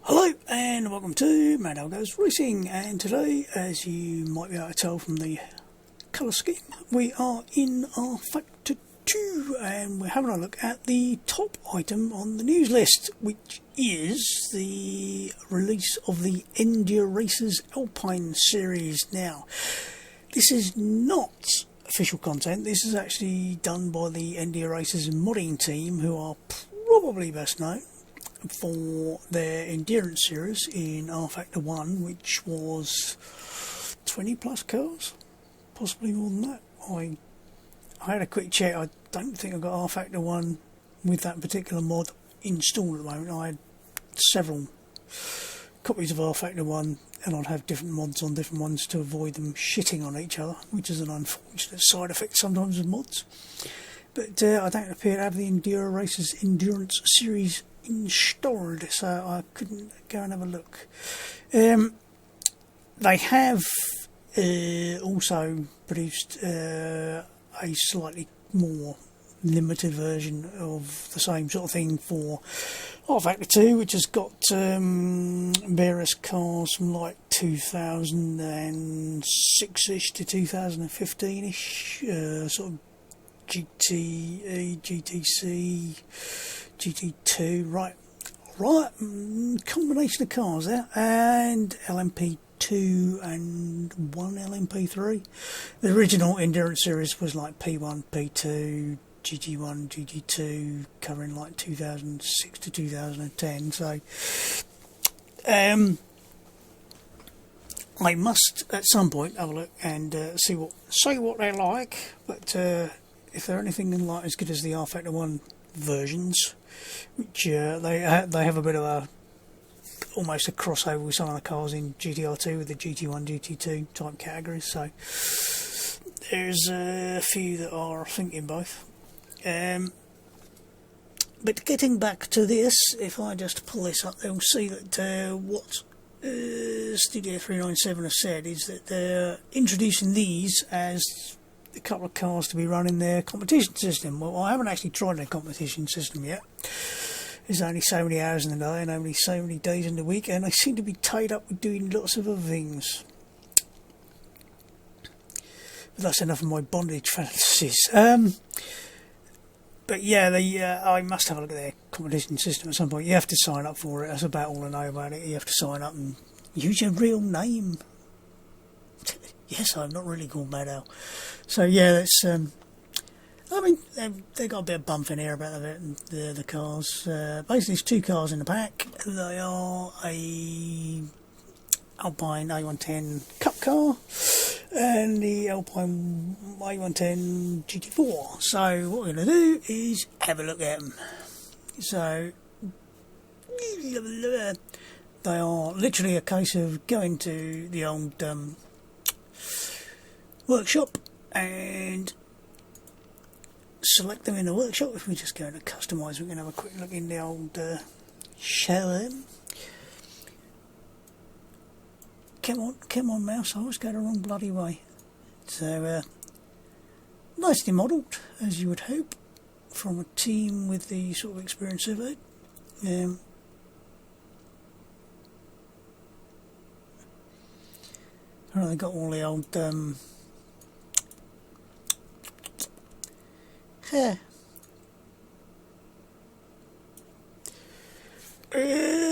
Hello and welcome to Mad Al Goes Racing, and today, as you might be able to tell from the colour scheme, we are in rFactor 2 and we're having a look at the top item on the news list, which is the release of the EnduRacers Alpine series. Now, this is not official content. This is actually done by the EnduRacers modding team, who are probably best known for their endurance series in rFactor 1, which was 20 plus cars, possibly more than that. I had a quick check. I don't think I got rFactor 1 with that particular mod installed at the moment. I had several copies of rFactor 1 and I'd have different mods on different ones to avoid them shitting on each other, which is an unfortunate side effect sometimes of mods. But I don't appear to have the EnduRacers Endurance series installed, so I couldn't go and have a look. They have also produced a slightly more limited version of the same sort of thing for rFactor 2, which has got various cars from like 2006ish to 2015ish, sort of GTE, GTC, GT2, right, combination of cars there, and LMP2 and one LMP3. The original endurance series was like P1, P2, GT1, GT2, covering like 2006 to 2010. So I must at some point have a look and see what they're like. But if they're anything like as good as the rFactor 1 versions, which they have a bit of a almost a crossover with some of the cars in GTR2 with the GT1, GT2 type categories, so there's a few that are thinking both. But getting back to this, if I just pull this up, they'll see that what Studio 397 have said is that they're introducing these as a couple of cars to be run in their competition system. Well, I haven't actually tried their competition system yet. There's only so many hours in the day and only so many days in the week, and they seem to be tied up with doing lots of other things. But that's enough of my bondage fantasies. But yeah, I must have a look at their competition system at some point. You have to sign up for it. That's about all I know about it. You have to sign up and use your real name. Yes, I'm not really called Mad Al. So yeah, that's. I mean, they've got a bit of bump in here about the cars. Basically, there's two cars in the pack. They are a Alpine A110 Cup car and the Alpine A110 GT4. So what we're going to do is have a look at them. So they are literally a case of going to the old workshop and select them in the workshop. If we just go to customise, we can have a quick look in the old shower. Come on mouse, I always go the wrong bloody way. So nicely modelled, as you would hope, from a team with the sort of experience of it. They got all the old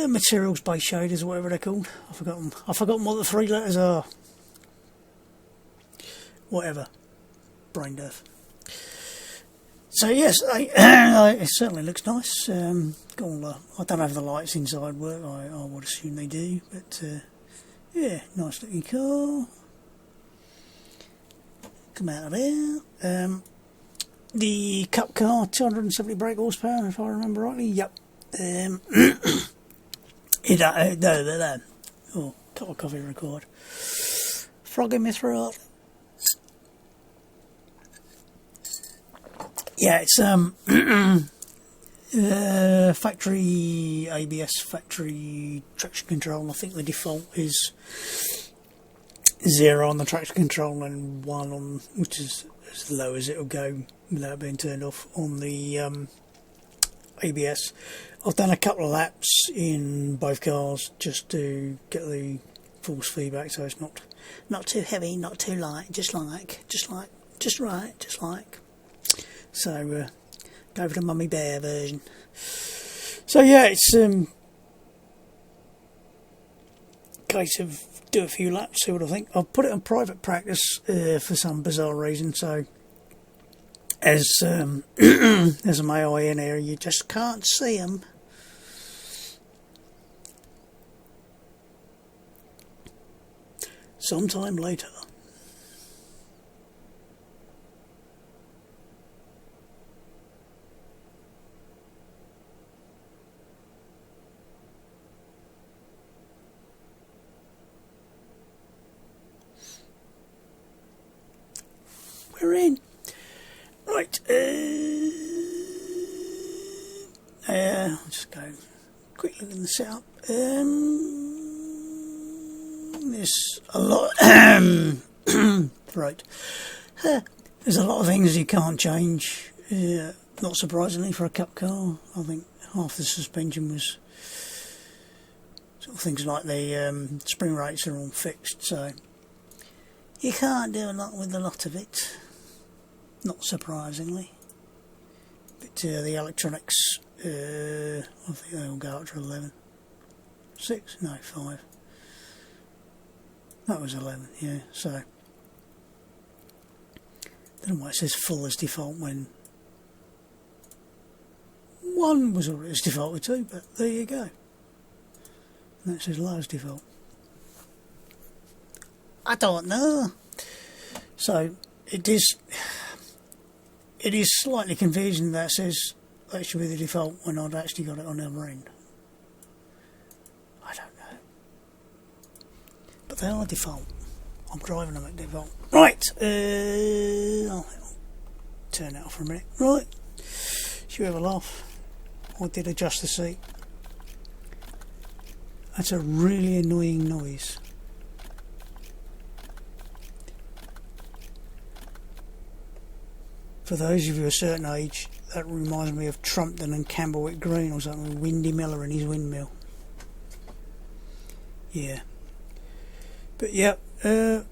materials base shaders, or whatever they're called. I've forgotten what the three letters are. Whatever. Brain death. So yes, it certainly looks nice. Got all I don't know if the lights inside work. I would assume they do, but yeah, nice looking car. Come out of there. The Cup car, 270 brake horsepower, if I remember rightly. Yep. Oh, cup of coffee required. Frog in my throat. Yeah, it's factory ABS, factory traction control. I think the default is 0 on the traction control and 1 on, which is as low as it'll go without being turned off, on the ABS. I've done a couple of laps in both cars just to get the force feedback, so it's not too heavy, not too light, just right. So go for the mummy bear version. So yeah, it's case of do a few laps, see what I think. I've put it on private practice for some bizarre reason, so as there's an AI in here, you just can't see them. Sometime later. We're in. Right. I'll just go quick look in the setup. There's a lot. Right. There's a lot of things you can't change. Not surprisingly for a cup car. I think half the suspension was sort of things like the spring rates are all fixed, so you can't do a lot with a lot of it. Not surprisingly. But the electronics, I think they all go up to 11. 6? No, 5. That was 11, yeah, so I don't know why it says full as default when 1 was already as default with 2, but there you go. And that says low as default. I don't know. So it is slightly confusing that it says that should be the default when I've actually got it on the other end. I don't know. But they are default. I'm driving them at default. Right. I'll turn that off for a minute. Right. Should we have a laugh? I did adjust the seat. That's a really annoying noise. For those of you a certain age, that reminds me of Trumpton and Camberwick Green or something with Windy Miller and his windmill. Yeah. But yeah, I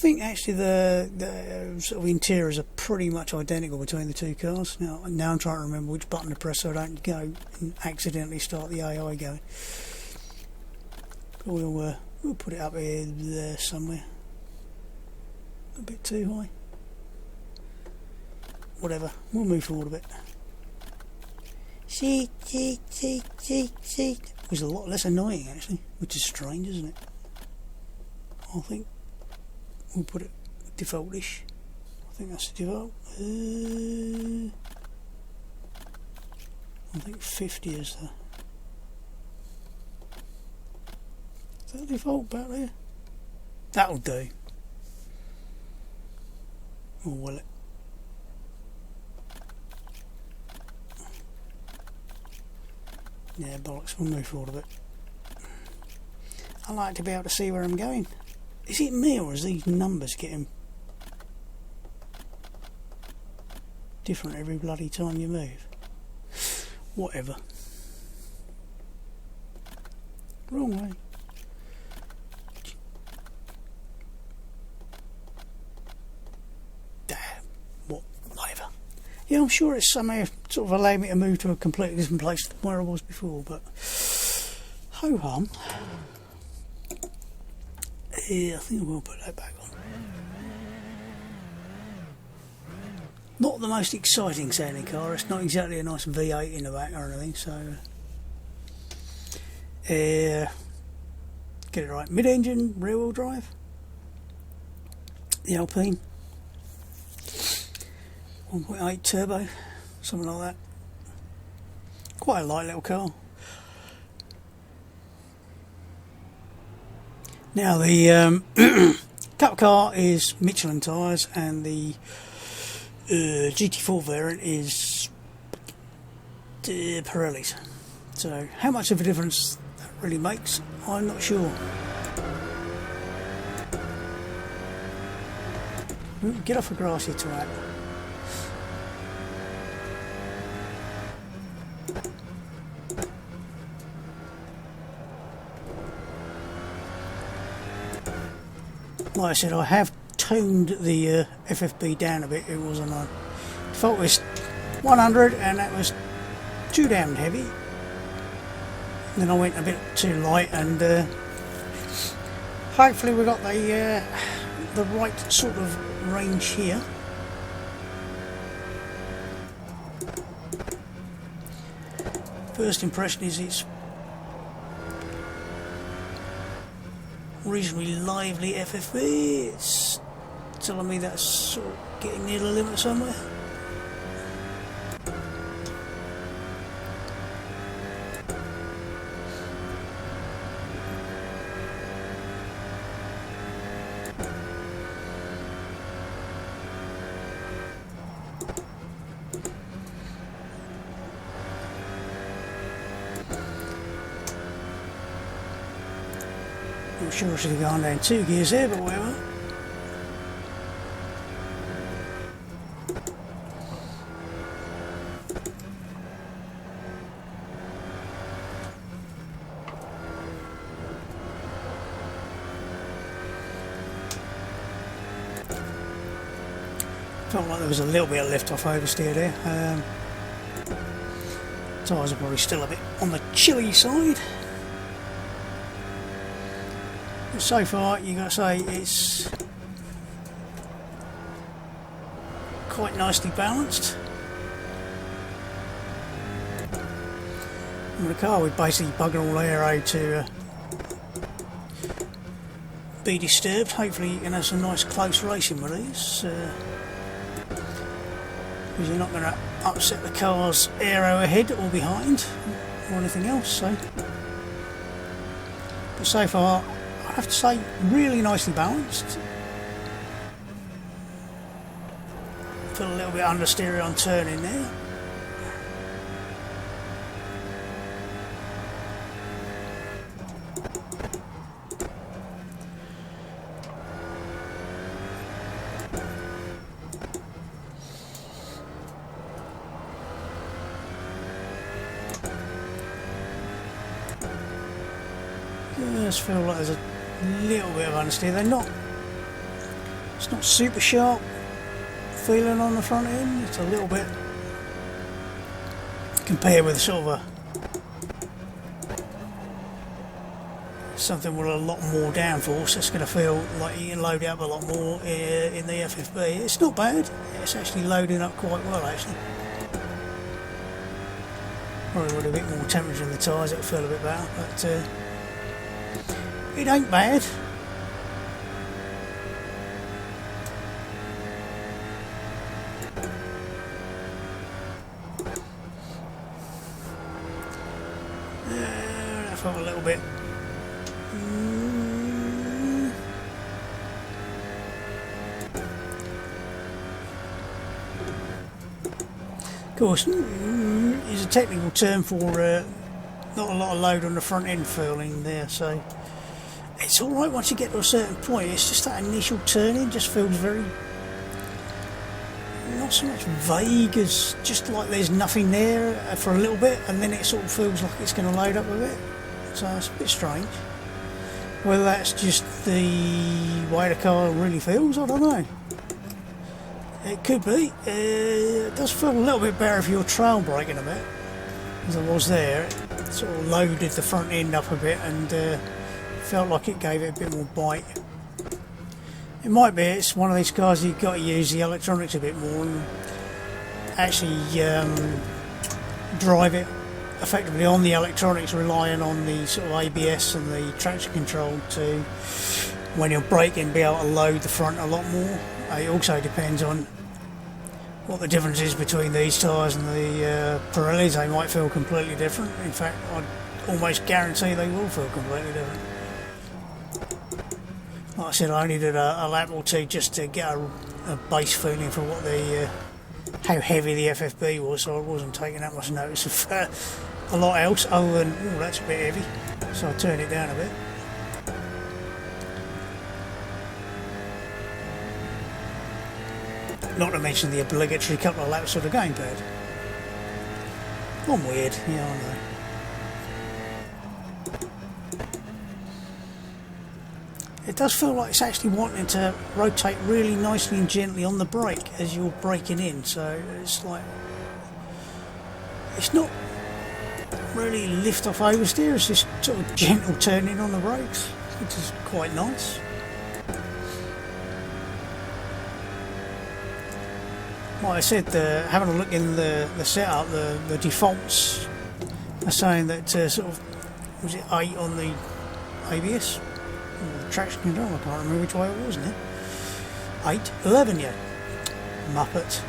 think actually the sort of interiors are pretty much identical between the two cars. Now I'm trying to remember which button to press so I don't go and accidentally start the AI going. We'll put it up here there somewhere. A bit too high. Whatever, we'll move forward a bit. Seat. It was a lot less annoying actually, which is strange, isn't it? I think we'll put it default-ish. I think that's the default. I think 50 is that default back there? That'll do. Or will it? Yeah, bollocks, we'll move forward a bit. I like to be able to see where I'm going. Is it me or is these numbers getting different every bloody time you move? Whatever. Wrong way. Damn. Whatever. Yeah, I'm sure it's somehow sort of allowed me to move to a completely different place than where I was before, but ho-hum. Yeah, I think I will put that back on. Not the most exciting sounding car, it's not exactly a nice V8 in the back or anything, so get it right. Mid-engine, rear-wheel drive. The Alpine 1.8 turbo, something like that. Quite a light little car. Now the cup car is Michelin tyres and the GT4 variant is Mirillis. So how much of a difference that really makes, I'm not sure. Get off the grass, you twat. Like I said, I have toned the FFB down a bit. It wasn't on. Default was 100 and that was too damn heavy. Then I went a bit too light, and hopefully we got the right sort of range here. First impression is it's reasonably lively FFB. It's telling me that's sort of getting near the limit somewhere. I'm sure I should have gone down 2 gears there, but whatever. Felt like there was a little bit of lift off oversteer there. Tyres are probably still a bit on the chilly side. But so far, you got to say it's quite nicely balanced. And the car would basically bugger all aero to be disturbed. Hopefully, you can have some nice close racing with these. Because you're not going to upset the car's aero ahead or behind or anything else. So, but so far, I have to say, really nicely balanced. Feel a little bit understeer on turning there. I just feel like there's a little bit of understeer. It's not super sharp feeling on the front end. It's a little bit compared with sort of something with a lot more downforce. It's going to feel like you can load it up a lot more in the FFB. It's not bad. It's actually loading up quite well actually. Probably with a bit more temperature in the tyres it'll feel a bit better, but it ain't bad. I felt a little bit. Of course, is a technical term for not a lot of load on the front end feeling there, so it's alright once you get to a certain point. It's just that initial turning just feels very, not so much vague as just like there's nothing there for a little bit, and then it sort of feels like it's going to load up a bit. So it's a bit strange. Whether that's just the way the car really feels, I don't know. It could be. It does feel a little bit better if you're trail braking a bit, as I was there. It sort of loaded the front end up a bit and felt like it gave it a bit more bite. It might be it's one of these cars you've got to use the electronics a bit more and actually drive it effectively on the electronics, relying on the sort of ABS and the traction control to, when you're braking, be able to load the front a lot more. It also depends on what the difference is between these tyres and the Mirillis. They might feel completely different. In fact, I'd almost guarantee they will feel completely different. Like I said, I only did a lap or two just to get a base feeling for what how heavy the FFB was, so I wasn't taking that much notice of a lot else other than, oh, that's a bit heavy, so I turned it down a bit. Not to mention the obligatory couple of laps of the gamepad. I'm weird, yeah, I know. it does feel like it's actually wanting to rotate really nicely and gently on the brake as you're braking in, so it's like, it's not really lift off oversteer, it's just sort of gentle turning on the brakes, which is quite nice. Like I said, having a look in the setup, the defaults are saying that sort of, was it 8 on the ABS? Or the traction control, I can't remember which way it was now. 8, 11, yeah. Muppet.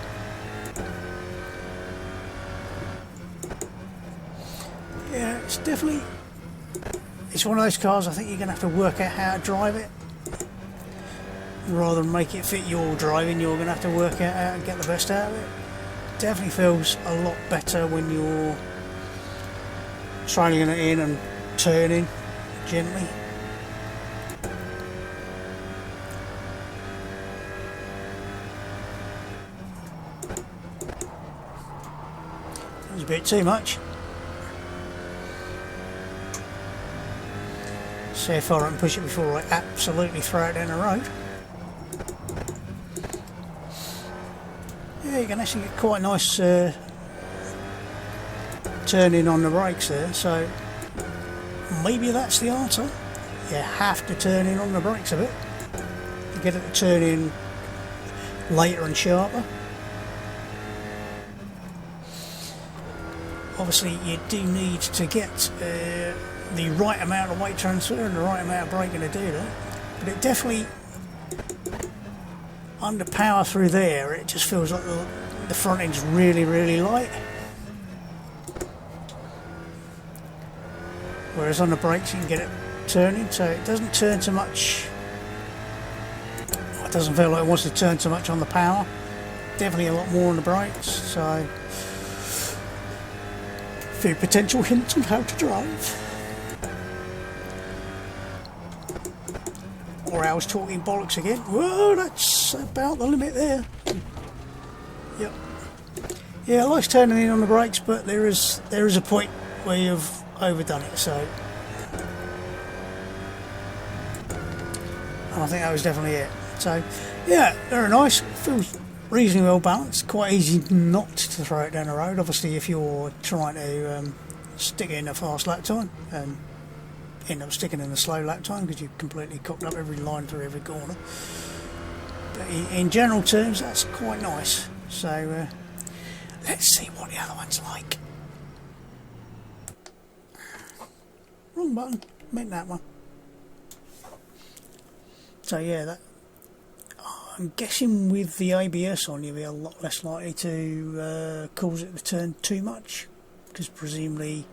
Yeah, it's definitely, it's one of those cars I think you're going to have to work out how to drive it. Rather than make it fit your driving, you're going to have to work out how to get the best out of it. Definitely feels a lot better when you're trailing it in and turning gently. That was a bit too much. See if I don't push it before I absolutely throw it down the road. Yeah, you can actually get quite nice turning on the brakes there, so maybe that's the answer. You have to turn in on the brakes a bit to get it to turn in later and sharper. Obviously you do need to get the right amount of weight transfer and the right amount of braking to do that, but it definitely, under power through there, it just feels like the front end's really, really light. Whereas on the brakes you can get it turning, so it doesn't turn so much. It doesn't feel like it wants to turn so much on the power. Definitely a lot more on the brakes, so a few potential hints on how to drive. Or I was talking bollocks again. Whoa, that's about the limit there. Yep. Yeah, I like turning in on the brakes, but there is a point where you've overdone it. So, and I think that was definitely it. So, yeah, very nice. Feels reasonably well balanced. Quite easy not to throw it down the road. Obviously, if you're trying to stick it in a fast lap time and end up sticking in a slow lap time because you've completely cocked up every line through every corner. But in general terms, that's quite nice. So let's see what the other one's like. Wrong button, meant that one. So yeah, that, I'm guessing with the ABS on, you'll be a lot less likely to cause it to turn too much, because presumably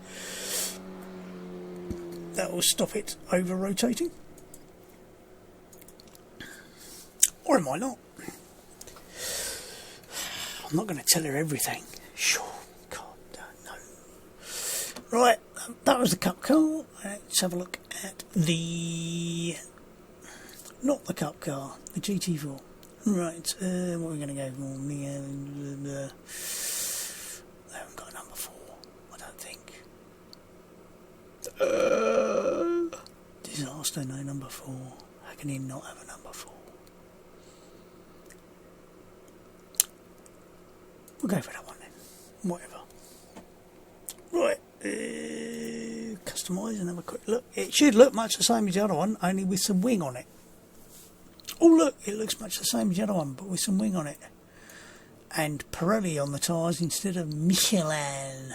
that will stop it over rotating, or it might not. I'm not going to tell her everything. Sure, God, no. Right, that was the cup car. Let's have a look at the, not the cup car, the GT4. Right, what are we going to go for? They haven't got a number 4, I don't think. Disaster, no number 4. How can he not have a number 4? We'll go for that one then. Whatever. Right, customise and have a quick look. It should look much the same as the other one, only with some wing on it. Oh look, it looks much the same as the other one, but with some wing on it. And Pirelli on the tyres instead of Michelin.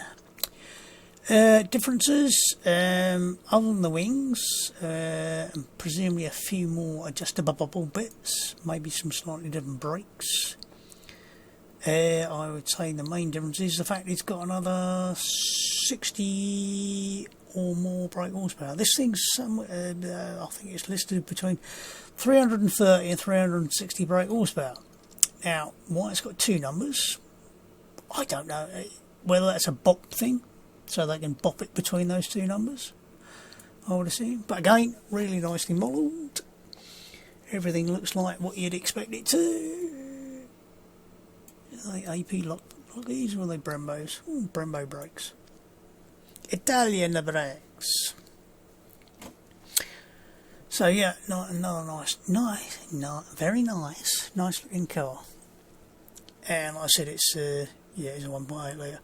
Differences, other than the wings, and presumably a few more adjustable bits, maybe some slightly different brakes. I would say the main difference is the fact it's got another 60 or more brake horsepower. This thing's somewhere, I think it's listed between 330 and 360 brake horsepower. Now, why it's got 2 numbers, I don't know. Whether that's a bop thing, so they can bop it between those 2 numbers, I would assume. But again, really nicely modelled. Everything looks like what you'd expect it to. Are they AP lockies or are they Brembos? Brembo brakes. Italian brakes. So yeah, another very nice looking car. And like I said, it's yeah, it's a 1.8 litre,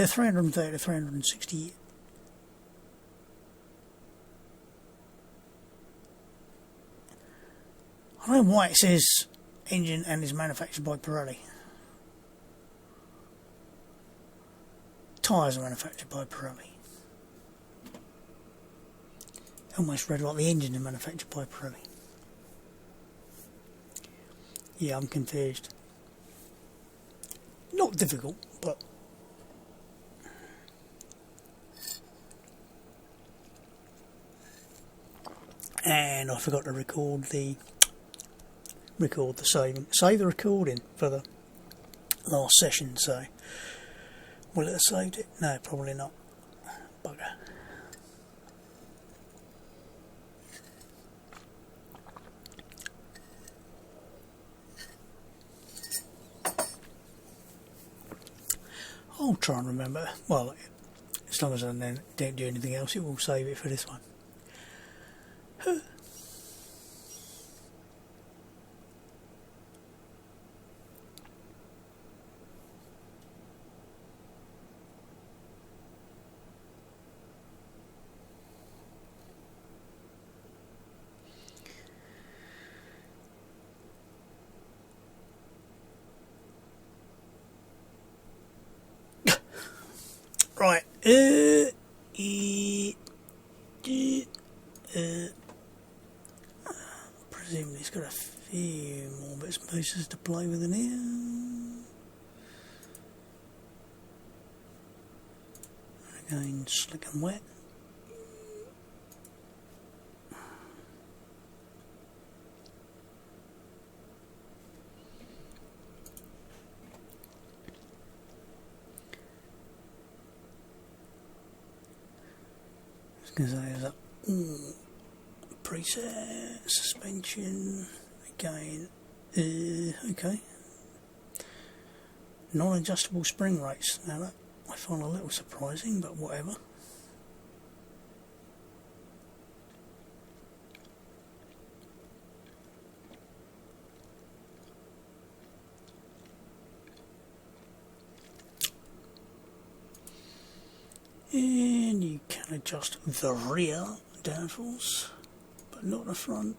330 to 360. I don't know why it says engine and is manufactured by Pirelli. Tyres are manufactured by Pirelli. Almost read like the engine is manufactured by Pirelli. Yeah, I'm confused. Not difficult, but and I forgot to record the save the recording for the last session. So will it have saved it? No, probably not. Bugger. I'll try and remember. Well, as long as I don't do anything else, it will save it for this one. Right, presumably it's got a few more bits and pieces to play with in here. Again, slick and wet. Because there's a preset, suspension, again, okay, non-adjustable spring rates. Now that I find a little surprising, but whatever. And you can adjust the rear downforce, but not the front.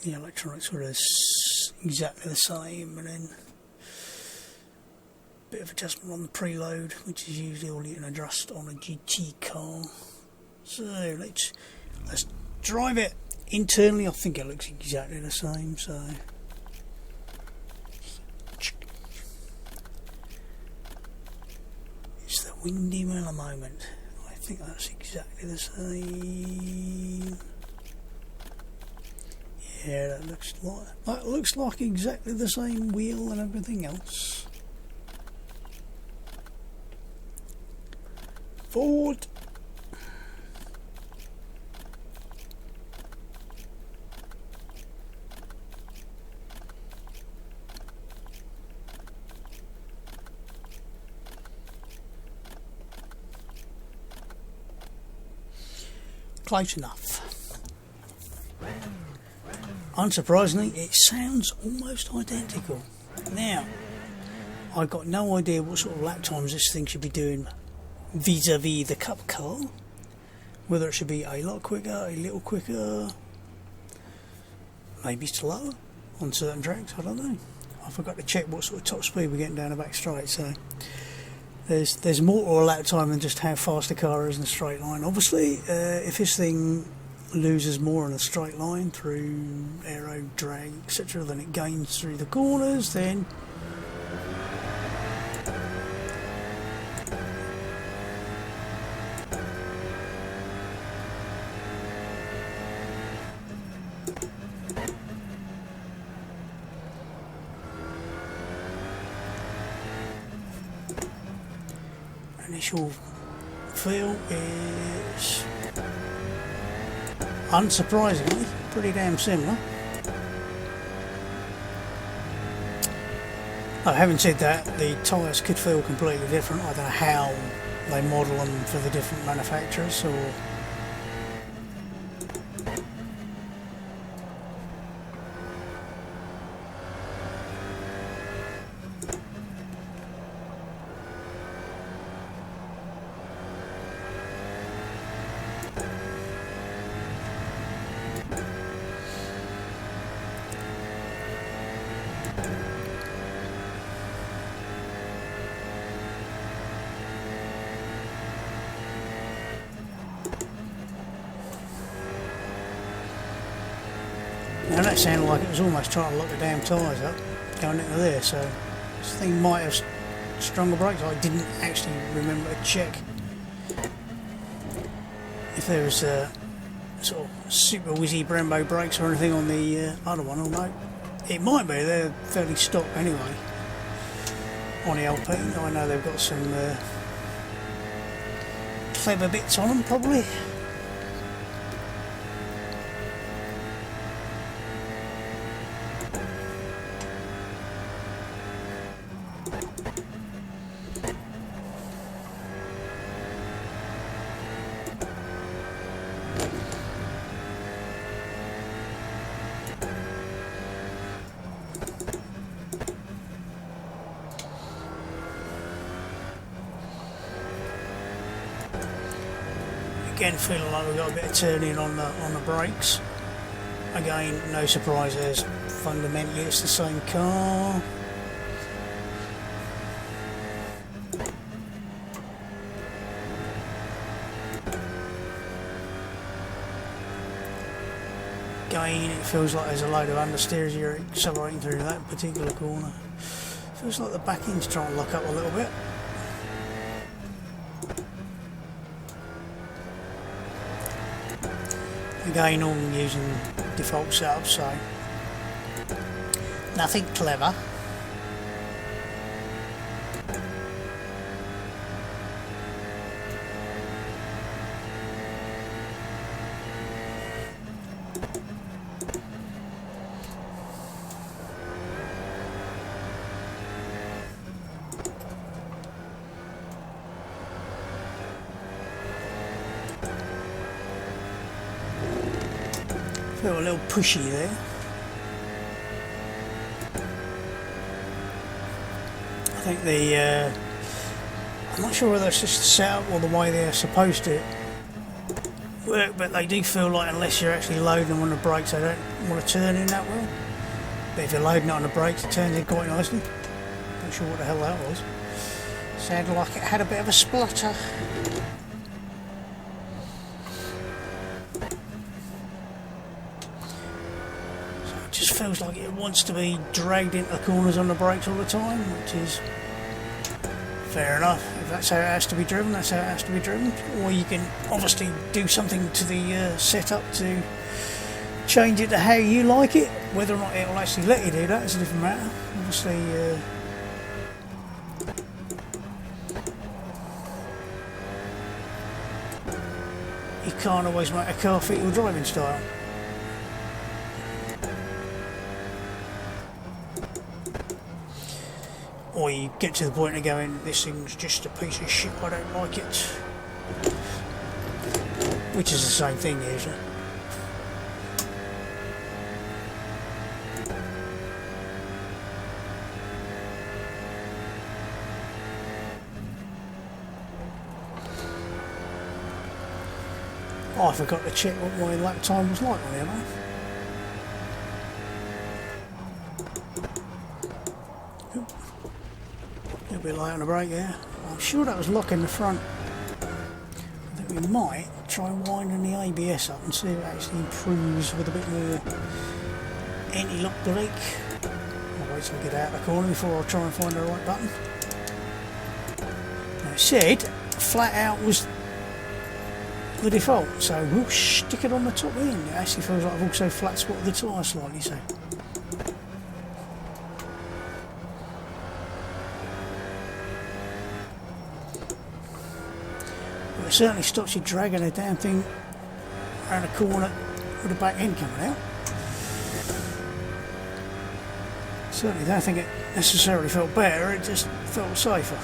The electronics are exactly the same, and then a bit of adjustment on the preload, which is usually all you can adjust on a GT car. So let's drive it internally. I think it looks exactly the same. So. Windy Miller moment. I think that's exactly the same. Yeah, that looks like exactly the same wheel and everything else. Forward. Close enough. Unsurprisingly, it sounds almost identical. Now, I've got no idea what sort of lap times this thing should be doing vis-a-vis the Cup car. Whether it should be a lot quicker, a little quicker, maybe slower on certain tracks, I don't know. I forgot to check what sort of top speed we're getting down the back straight, so there's more to a lap time than just how fast the car is in a straight line. Obviously, if this thing loses more in a straight line through aero, drag, etc., than it gains through the corners, then initial feel is unsurprisingly pretty damn similar. Having said that, the tyres could feel completely different. I don't know how they model them for the different manufacturers, or Now that sounded like it was almost trying to lock the damn tyres up going into there, so this thing might have stronger brakes. I didn't actually remember to check if there was sort of super whizzy Brembo brakes or anything on the other one, although it might be. They're fairly stock anyway on the Alpine. I know they've got some clever bits on them probably. Again, feeling like we've got a bit of turning on the brakes. Again, no surprises. Fundamentally, it's the same car. Again, it feels like there's a load of understeer as you're accelerating through that particular corner. Feels like the back end's trying to lock up a little bit. Again, all using default setup, so nothing clever. Feel a little pushy there. I think I'm not sure whether it's just the setup or the way they're supposed to work, but they do feel like unless you're actually loading them on the brakes, they don't want to turn in that well. But if you're loading it on the brakes, it turns in quite nicely. Not sure what the hell that was. Sounded like it had a bit of a splutter. Feels like it wants to be dragged into the corners on the brakes all the time, which is fair enough. If that's how it has to be driven, that's how it has to be driven. Or you can obviously do something to the setup to change it to how you like it. Whether or not it will actually let you do that is a different matter. Obviously, you can't always make a car fit your driving style. Or you get to the point of going, this thing's just a piece of shit, I don't like it. Which is the same thing usually. Oh, I forgot to check what my lap time was like on the other. A bit light on the brake there. I'm sure that was locking the front. I think we might try winding the ABS up and see if it actually improves with a bit more anti-lock brake. I'll wait till I get out of the corner before I try and find the right button. Now it said flat out was the default, so we'll stick it on the top end. It actually feels like I've also flat spotted the tyre slightly, so. It certainly stops you dragging a damn thing around a corner with the back end coming out. Certainly don't think it necessarily felt better, it just felt safer.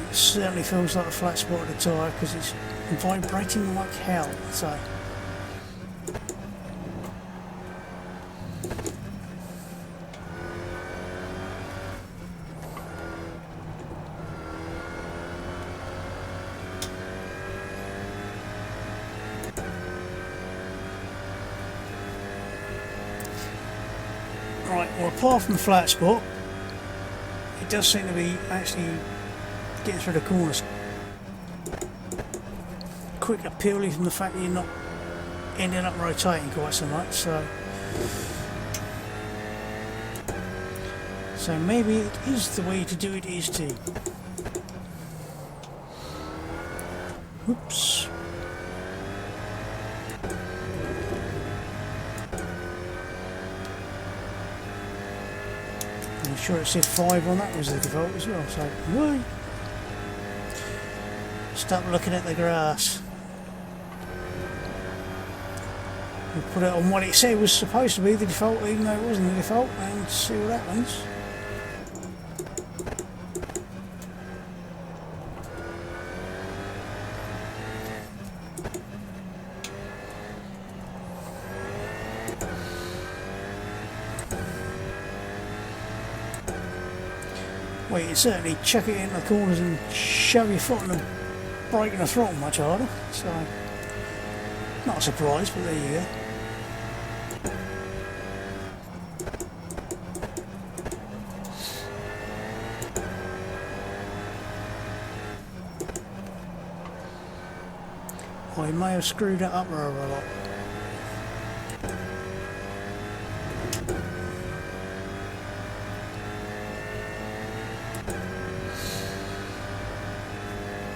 It certainly feels like a flat spot of the tyre because it's vibrating like hell, so Right, well, apart from flat spot, it does seem to be actually getting through the corners quicker, purely from the fact that you're not ending up rotating quite so much. So maybe it is the way to do it is to. Oops. I'm sure it said 5 on that was the default as well, so whee. Stop looking at the grass. We'll put it on what it said was supposed to be the default, even though it wasn't the default, and see what happens. Well, you can certainly chuck it into the corners and shove your foot in the brake and the throttle much harder, so not a surprise, but there you go. I may have screwed that up rather a lot.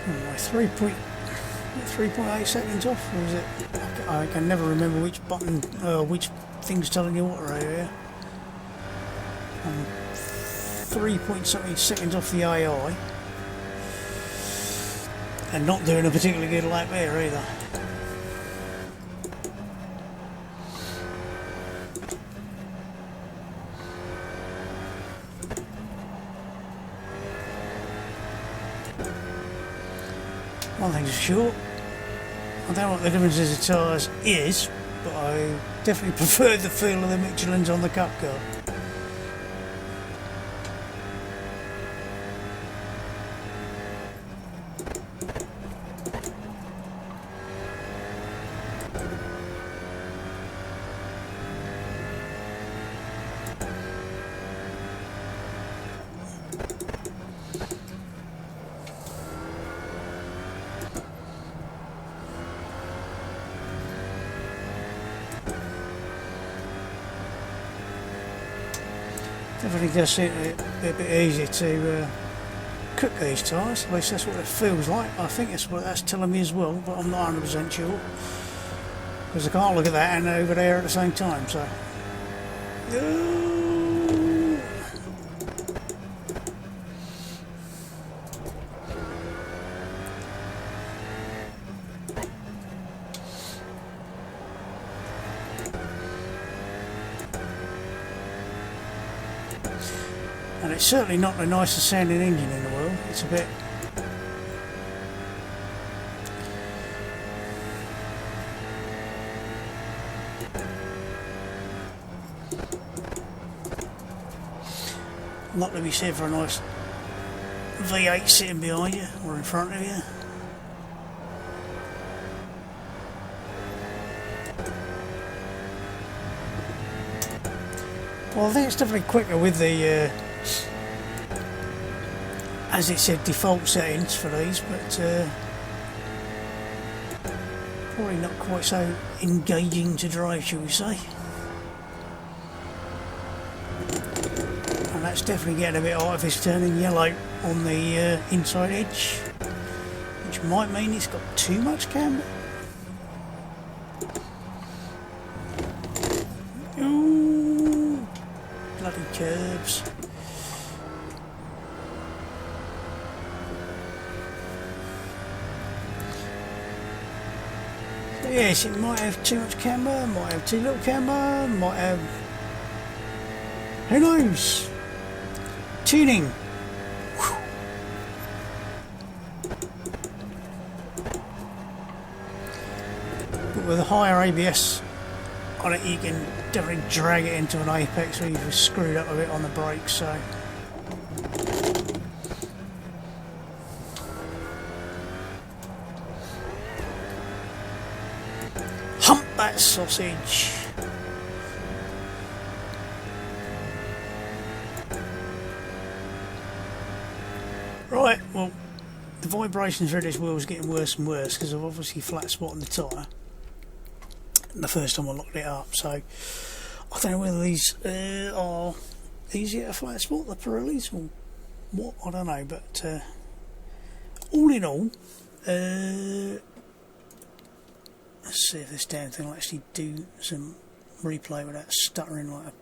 My 3.8 seconds off, or is it? I can never remember which button, which thing's telling you what right here. 3 point something seconds off the AI. And not doing a particularly good lap there either. One thing's for sure, I don't know what the difference of the tyres is, but I definitely prefer the feel of the Michelins on the Cup car. Definitely does seem to be a bit easier to cook these tyres, at least that's what it feels like. I think that's what that's telling me as well, but I'm not 100% sure, because I can't look at that and over there at the same time, so. And it's certainly not the nicest sounding engine in the world. It's a bit... not to be said for a nice V8 sitting behind you or in front of you. Well, I think it's definitely quicker with the as it said, default settings for these, but probably not quite so engaging to drive, shall we say. And that's definitely getting a bit hot if it's turning yellow on the inside edge, which might mean it's got too much camber. Ooh, bloody curves. Yes, it might have too much camber, might have too little camber, might have... who knows? Tuning. Whew. But with a higher ABS on it, you can definitely drag it into an apex where you've screwed up a bit on the brakes, so... that sausage. vibrations through this wheel is getting worse and worse because I've obviously flat spot on the tyre the first time I locked it up, so I don't know whether these are easier to flat spot, the Mirillis, or what, I don't know, but all in all, let's see if this damn thing will actually do some replay without stuttering like a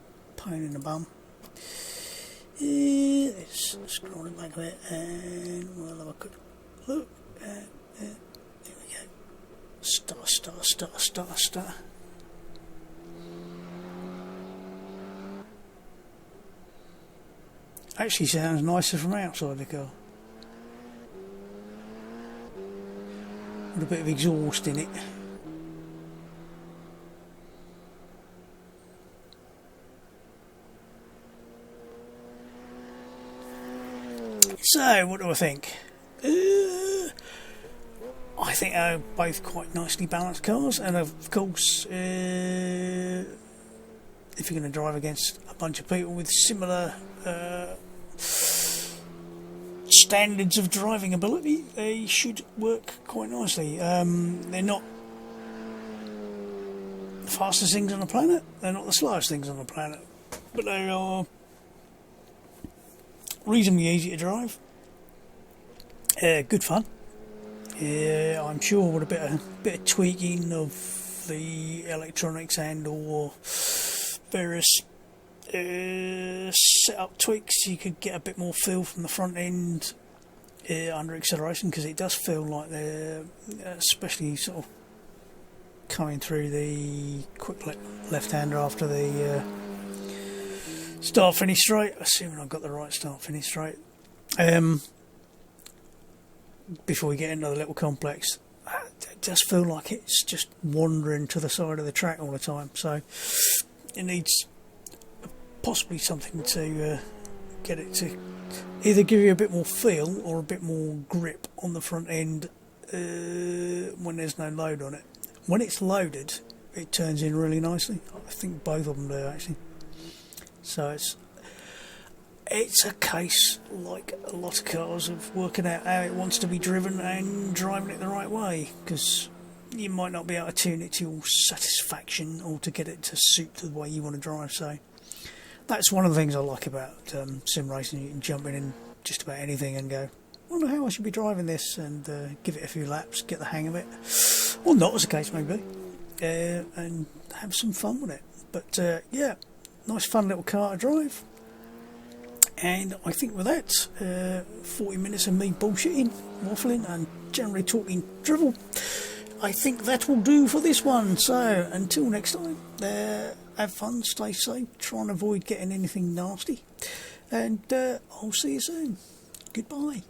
pain in the bum. Let's scroll it back a bit and we'll have a good look at it. Here we go. Start. Actually sounds nicer from outside the car. With a bit of exhaust in it. So, what do I think? I think they're both quite nicely balanced cars, and of course, if you're going to drive against a bunch of people with similar standards of driving ability, they should work quite nicely. They're not the fastest things on the planet, they're not the slowest things on the planet, but they are reasonably easy to drive. Good fun. I'm sure with a bit of tweaking of the electronics and or various setup tweaks, you could get a bit more feel from the front end under acceleration, because it does feel like they're especially sort of coming through the quick left-hander after the start finish straight, assuming I've got the right start finish straight. Before we get into the little complex, it does feel like it's just wandering to the side of the track all the time, so it needs possibly something to get it to either give you a bit more feel or a bit more grip on the front end when there's no load on it. When it's loaded, it turns in really nicely. I think both of them do actually. So it's a case, like a lot of cars, of working out how it wants to be driven and driving it the right way, because you might not be able to tune it to your satisfaction or to get it to suit the way you want to drive. So that's one of the things I like about sim racing. You can jump in just about anything and go, I wonder how I should be driving this, and give it a few laps, get the hang of it, or not, as the case may be, and have some fun with it. But yeah, nice fun little car to drive. And I think with that, 40 minutes of me bullshitting, waffling and generally talking drivel, I think that will do for this one. So until next time, have fun, stay safe, try and avoid getting anything nasty, and I'll see you soon. Goodbye.